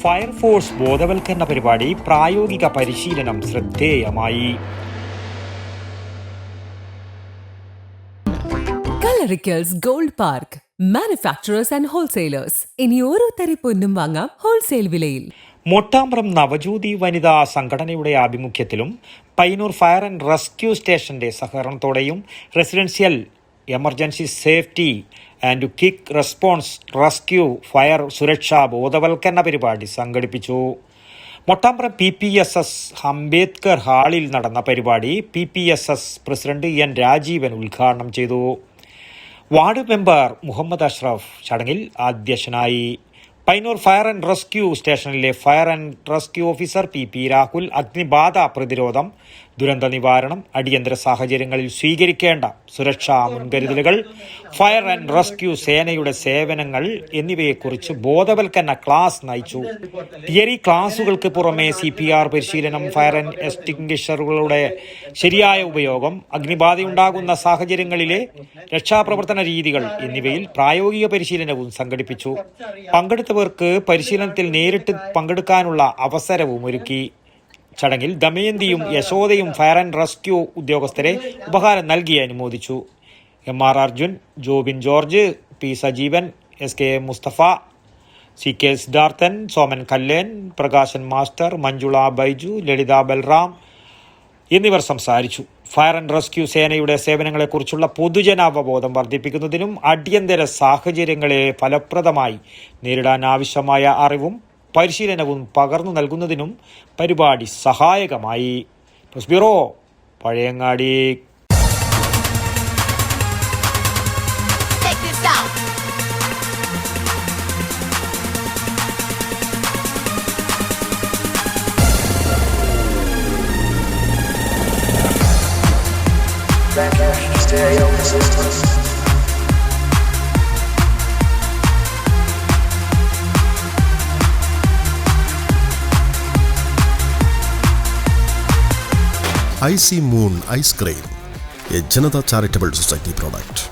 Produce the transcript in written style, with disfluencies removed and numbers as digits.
Fire force ബോധവൽക്കരണ പരിപാടി പ്രായോഗിക പരിശീലനം ശ്രദ്ധേയമായി. Coloricals Gold Park, manufacturers and wholesalers. ഇനി ഓരോ തരി പൊന്നും വാങ്ങാം ഹോൾസെയിൽ വിലയിൽ. മൊട്ടാമ്പ്രം നവജ്യോതി വനിതാ സംഘടനയുടെ ആഭിമുഖ്യത്തിലും പയ്യന്നൂർ ഫയർ ആൻഡ് റെസ്ക്യൂ സ്റ്റേഷന്റെ സഹകരണത്തോടെയും residential emergency safety and quick response rescue fire സുരക്ഷാ ബോധവൽക്കരണ പരിപാടി സംഘടിപ്പിച്ചു. മൊട്ടാമ്പ്രം PPSS അംബേദ്കർ ഹാളിൽ നടന്ന പരിപാടി PPSS പ്രസിഡന്റ് N രാജീവൻ ഉദ്ഘാടനം ചെയ്തു. വാർഡ് മെമ്പർ മുഹമ്മദ് അഷ്റഫ് ചടങ്ങിൽ അധ്യക്ഷനായി. പയ്യന്നൂർ ഫയർ ആൻഡ് റെസ്ക്യൂ സ്റ്റേഷനിലെ fire and rescue officer PP Rahul അഗ്നിബാധ പ്രതിരോധം, ദുരന്ത നിവാരണം, അടിയന്തര സാഹചര്യങ്ങളിൽ സ്വീകരിക്കേണ്ട സുരക്ഷാ മുൻകരുതലുകൾ, ഫയർ ആൻഡ് റെസ്ക്യൂ സേനയുടെ സേവനങ്ങൾ എന്നിവയെക്കുറിച്ച് ബോധവൽക്കരണ ക്ലാസ് നയിച്ചു. തിയറി ക്ലാസുകൾക്ക് പുറമെ CPR പരിശീലനം, ഫയർ ആൻഡ് എക്സ്റ്റിംഗ്വിഷറുകളുടെ ശരിയായ ഉപയോഗം, അഗ്നിബാധയുണ്ടാകുന്ന സാഹചര്യങ്ങളിലെ രക്ഷാപ്രവർത്തന രീതികൾ എന്നിവയിൽ പ്രായോഗിക പരിശീലനവും സംഘടിപ്പിച്ചു. പങ്കെടുത്തവർക്ക് പരിശീലനത്തിൽ നേരിട്ട് പങ്കെടുക്കാനുള്ള അവസരവും ഒരുക്കി. ചടങ്ങിൽ ദമയന്തിയും യശോദയും ഫയർ ആൻഡ് റെസ്ക്യൂ ഉദ്യോഗസ്ഥരെ ഉപഹാരം നൽകി അനുമോദിച്ചു. MR Arjun, Jobin George, P Sajeevan, SK Musthafa, CK Siddharthan, Soman Kallen, Prakashan master, Manjula Baiju, Lalitha Balram എന്നിവർ സംസാരിച്ചു. ഫയർ ആൻഡ് റെസ്ക്യൂ സേനയുടെ സേവനങ്ങളെക്കുറിച്ചുള്ള പൊതുജനാവബോധം വർദ്ധിപ്പിക്കുന്നതിനും അടിയന്തര സാഹചര്യങ്ങളെ ഫലപ്രദമായി നേരിടാൻ ആവശ്യമായ അറിവും പരിശീലനവും പകർന്നു നൽകുന്നതിനും പരിപാടി സഹായകമായി. News bureau, Pazhayangadi. IC Moon Ice Cream, a Janata Charitable Society product.